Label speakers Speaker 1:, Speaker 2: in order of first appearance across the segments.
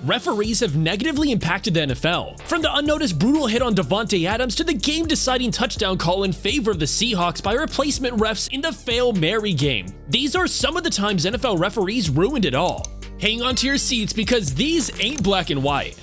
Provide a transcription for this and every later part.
Speaker 1: Referees have negatively impacted the NFL. From the unnoticed brutal hit on Davante Adams to the game-deciding touchdown call in favor of the Seahawks by replacement refs in the Hail Mary game. These are some of the times NFL referees ruined it all. Hang on to your seats because these ain't black and white.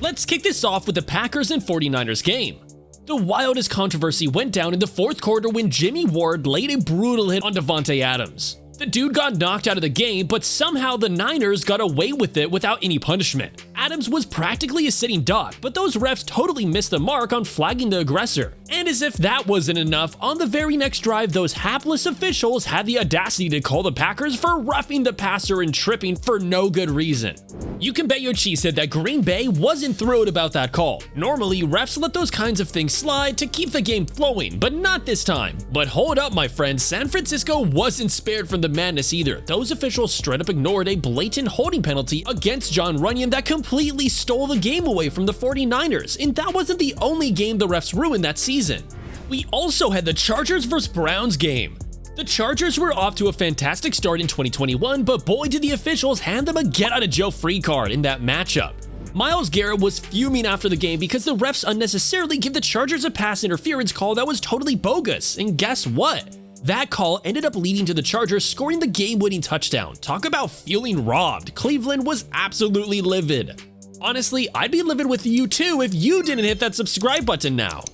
Speaker 1: Let's kick this off with the Packers and 49ers game. The wildest controversy went down in the fourth quarter when Jimmy Ward laid a brutal hit on Davante Adams. The dude got knocked out of the game, but somehow the Niners got away with it without any punishment. Adams was practically a sitting duck, but those refs totally missed the mark on flagging the aggressor. And as if that wasn't enough, on the very next drive, those hapless officials had the audacity to call the Packers for roughing the passer and tripping for no good reason. You can bet your cheesehead that Green Bay wasn't thrilled about that call. Normally, refs let those kinds of things slide to keep the game flowing, but not this time. But hold up, my friends, San Francisco wasn't spared from the madness either. Those officials straight up ignored a blatant holding penalty against John Runyan that completely stole the game away from the 49ers, and that wasn't the only game the refs ruined that season. We also had the Chargers vs. Browns game. The Chargers were off to a fantastic start in 2021, but boy did the officials hand them a get-out-of-jail-free card in that matchup. Myles Garrett was fuming after the game because the refs unnecessarily gave the Chargers a pass interference call that was totally bogus, and guess what? That call ended up leading to the Chargers scoring the game-winning touchdown. Talk about feeling robbed. Cleveland was absolutely livid. Honestly, I'd be livid with you too if you didn't hit that subscribe button now.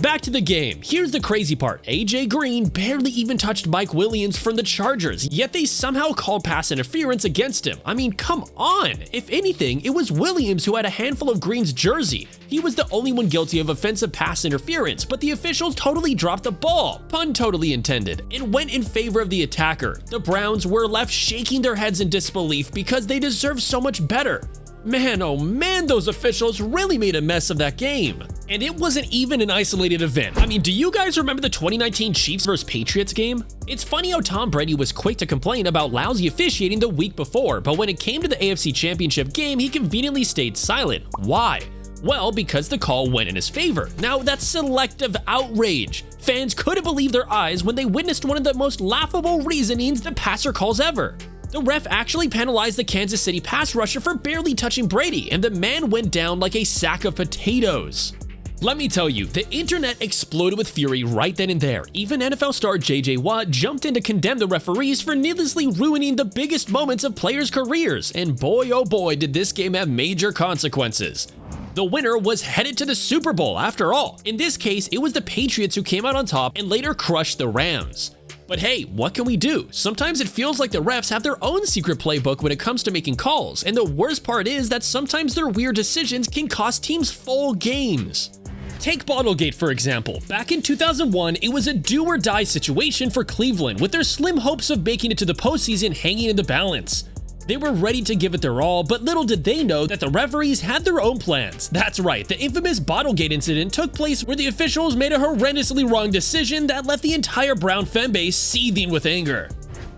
Speaker 1: Back to the game. Here's the crazy part. AJ Green barely even touched Mike Williams from the Chargers, yet they somehow called pass interference against him. I mean, come on. If anything, it was Williams who had a handful of Green's jersey. He was the only one guilty of offensive pass interference, but the officials totally dropped the ball, pun totally intended, and went in favor of the attacker. The Browns were left shaking their heads in disbelief because they deserve so much better. Man, oh man, those officials really made a mess of that game. And it wasn't even an isolated event. I mean, do you guys remember the 2019 Chiefs vs. Patriots game? It's funny how Tom Brady was quick to complain about lousy officiating the week before, but when it came to the AFC Championship game, he conveniently stayed silent. Why? Well, because the call went in his favor. Now, that's selective outrage. Fans couldn't believe their eyes when they witnessed one of the most laughable reasonings the passer calls ever. The ref actually penalized the Kansas City pass rusher for barely touching Brady, and the man went down like a sack of potatoes. Let me tell you, the internet exploded with fury right then and there. Even NFL star JJ Watt jumped in to condemn the referees for needlessly ruining the biggest moments of players' careers, and boy oh boy did this game have major consequences. The winner was headed to the Super Bowl after all. In this case, it was the Patriots who came out on top and later crushed the Rams. But hey, what can we do? Sometimes it feels like the refs have their own secret playbook when it comes to making calls, and the worst part is that sometimes their weird decisions can cost teams full games. Take Bottlegate for example. Back in 2001, it was a do-or-die situation for Cleveland, with their slim hopes of making it to the postseason hanging in the balance. They were ready to give it their all, but little did they know that the referees had their own plans. That's right, the infamous Bottlegate incident took place where the officials made a horrendously wrong decision that left the entire Brown fanbase seething with anger.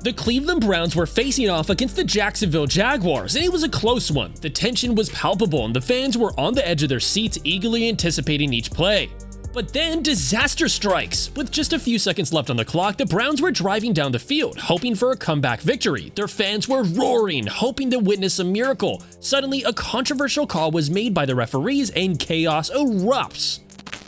Speaker 1: The Cleveland Browns were facing off against the Jacksonville Jaguars, and it was a close one. The tension was palpable, and the fans were on the edge of their seats, eagerly anticipating each play. But then disaster strikes. With just a few seconds left on the clock, the Browns were driving down the field, hoping for a comeback victory. Their fans were roaring, hoping to witness a miracle. Suddenly, a controversial call was made by the referees and chaos erupts.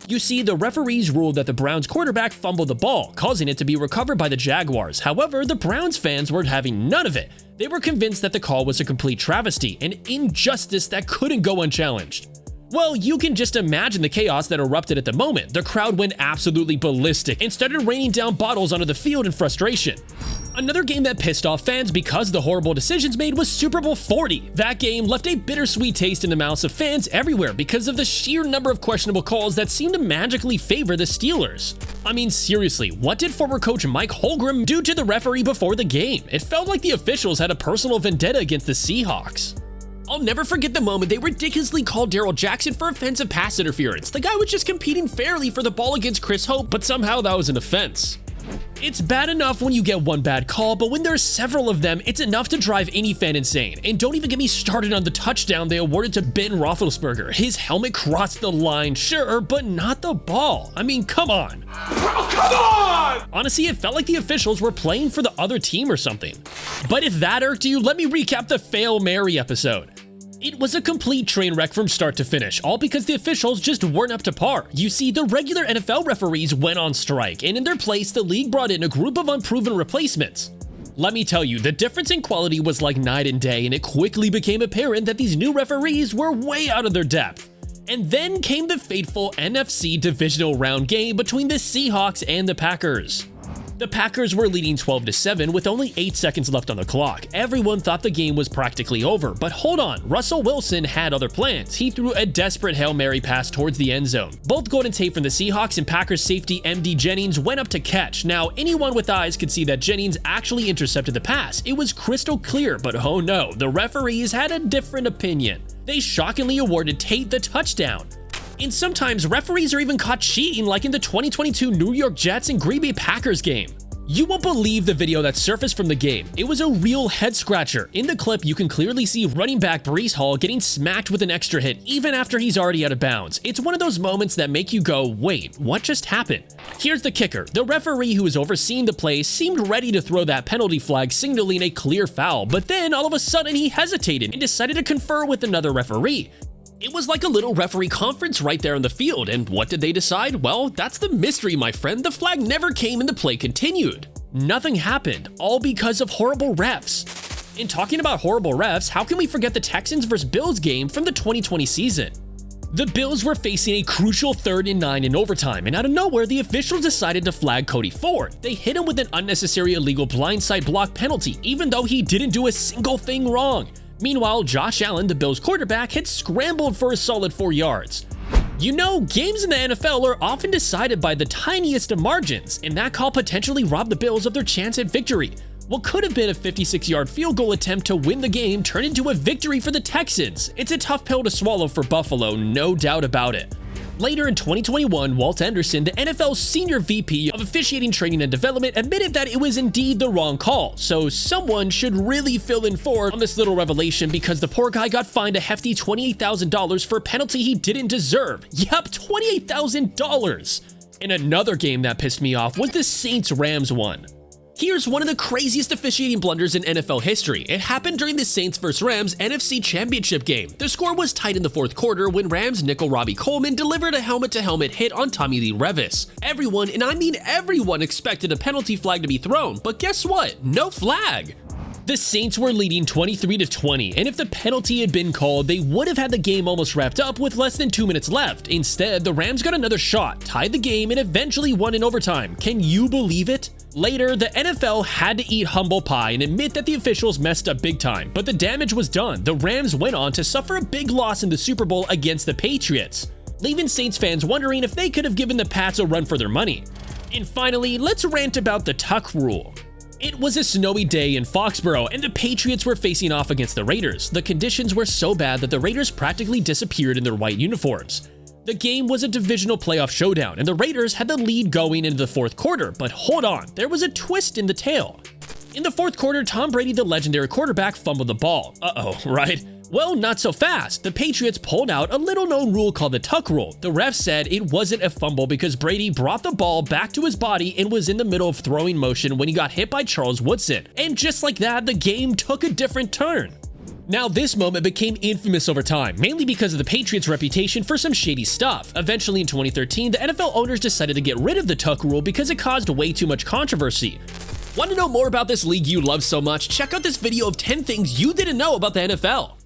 Speaker 1: You see, the referees ruled that the Browns quarterback fumbled the ball, causing it to be recovered by the Jaguars. However, the Browns fans were having none of it. They were convinced that the call was a complete travesty, an injustice that couldn't go unchallenged. Well, you can just imagine the chaos that erupted at the moment. The crowd went absolutely ballistic and started raining down bottles onto the field in frustration. Another game that pissed off fans because of the horrible decisions made was Super Bowl 40. That game left a bittersweet taste in the mouths of fans everywhere because of the sheer number of questionable calls that seemed to magically favor the Steelers. I mean, seriously, what did former coach Mike Holmgren do to the referee before the game? It felt like the officials had a personal vendetta against the Seahawks. I'll never forget the moment they ridiculously called Darrell Jackson for offensive pass interference. The guy was just competing fairly for the ball against Chris Hope, but somehow that was an offense. It's bad enough when you get one bad call, but when there's several of them, it's enough to drive any fan insane. And don't even get me started on the touchdown they awarded to Ben Roethlisberger. His helmet crossed the line, sure, but not the ball. I mean, come on. Bro, come on! Honestly, it felt like the officials were playing for the other team or something. But if that irked you, let me recap the Hail Mary episode. It was a complete train wreck from start to finish, all because the officials just weren't up to par. You see, the regular NFL referees went on strike, and in their place, the league brought in a group of unproven replacements. Let me tell you, the difference in quality was like night and day, and it quickly became apparent that these new referees were way out of their depth. And then came the fateful NFC divisional round game between the Seahawks and the Packers. The Packers were leading 12-7 with only 8 seconds left on the clock. Everyone thought the game was practically over, but hold on, Russell Wilson had other plans. He threw a desperate Hail Mary pass towards the end zone. Both Golden Tate from the Seahawks and Packers safety MD Jennings went up to catch. Now, anyone with eyes could see that Jennings actually intercepted the pass. It was crystal clear, but oh no, the referees had a different opinion. They shockingly awarded Tate the touchdown. And sometimes referees are even caught cheating, like in the 2022 New York Jets and Green Bay Packers game. You won't believe the video that surfaced from the game. It was a real head scratcher. In the clip, you can clearly see running back Breece Hall getting smacked with an extra hit even after he's already out of bounds. It's one of those moments that make you go, wait, what just happened? Here's the kicker. The referee who was overseeing the play seemed ready to throw that penalty flag signaling a clear foul, but then all of a sudden he hesitated and decided to confer with another referee. It was like a little referee conference right there on the field, and what did they decide? Well, that's the mystery, my friend. The flag never came and the play continued. Nothing happened, all because of horrible refs. And talking about horrible refs, how can we forget the Texans vs. Bills game from the 2020 season? The Bills were facing a crucial 3rd and 9 in overtime, and out of nowhere, the officials decided to flag Cody Ford. They hit him with an unnecessary illegal blindside block penalty, even though he didn't do a single thing wrong. Meanwhile, Josh Allen, the Bills quarterback, had scrambled for a solid 4 yards. You know, games in the NFL are often decided by the tiniest of margins, and that call potentially robbed the Bills of their chance at victory. What could have been a 56-yard field goal attempt to win the game turned into a victory for the Texans. It's a tough pill to swallow for Buffalo, no doubt about it. Later in 2021, Walt Anderson, the NFL's senior VP of officiating training and development, admitted that it was indeed the wrong call, so someone should really fill in Ford on this little revelation because the poor guy got fined a hefty $28,000 for a penalty he didn't deserve. Yep, $28,000! And another game that pissed me off was the Saints-Rams one. Here's one of the craziest officiating blunders in NFL history. It happened during the Saints vs. Rams NFC Championship game. The score was tight in the 4th quarter when Rams nickel Robbie Coleman delivered a helmet-to-helmet hit on Tommy Lee Revis. Everyone, and I mean everyone, expected a penalty flag to be thrown, but guess what? No flag! The Saints were leading 23-20, and if the penalty had been called, they would have had the game almost wrapped up with less than 2 minutes left. Instead, the Rams got another shot, tied the game, and eventually won in overtime. Can you believe it? Later, the NFL had to eat humble pie and admit that the officials messed up big time, but the damage was done. The Rams went on to suffer a big loss in the Super Bowl against the Patriots, leaving Saints fans wondering if they could have given the Pats a run for their money. And finally, let's rant about the tuck rule. It was a snowy day in Foxborough, and the Patriots were facing off against the Raiders. The conditions were so bad that the Raiders practically disappeared in their white uniforms. The game was a divisional playoff showdown, and the Raiders had the lead going into the 4th quarter, but hold on, there was a twist in the tale. In the 4th quarter, Tom Brady, the legendary quarterback, fumbled the ball. Uh-oh, right? Well, not so fast. The Patriots pulled out a little-known rule called the tuck rule. The ref said it wasn't a fumble because Brady brought the ball back to his body and was in the middle of throwing motion when he got hit by Charles Woodson. And just like that, the game took a different turn. Now, this moment became infamous over time, mainly because of the Patriots' reputation for some shady stuff. Eventually, in 2013, the NFL owners decided to get rid of the tuck rule because it caused way too much controversy. Want to know more about this league you love so much? Check out this video of 10 things you didn't know about the NFL.